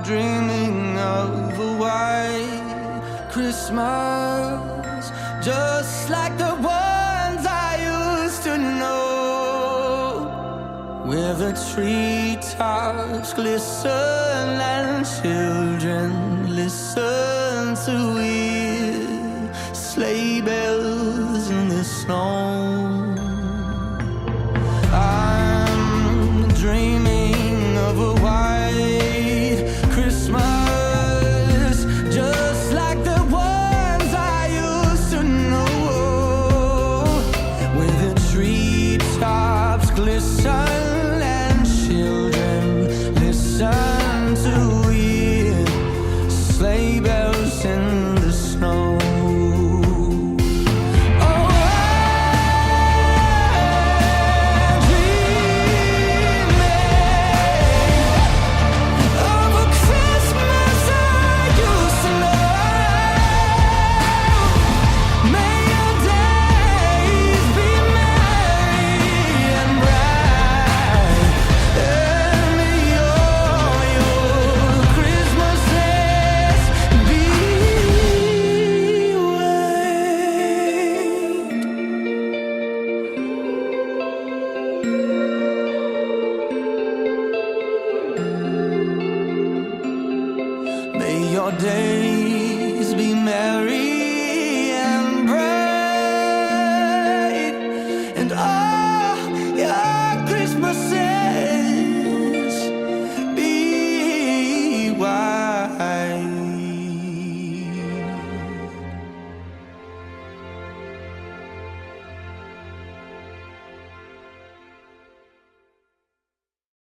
dreaming of a white Christmas, just like the ones I used to know, where the treetops glisten and children listen to hear sleigh bells in the snow.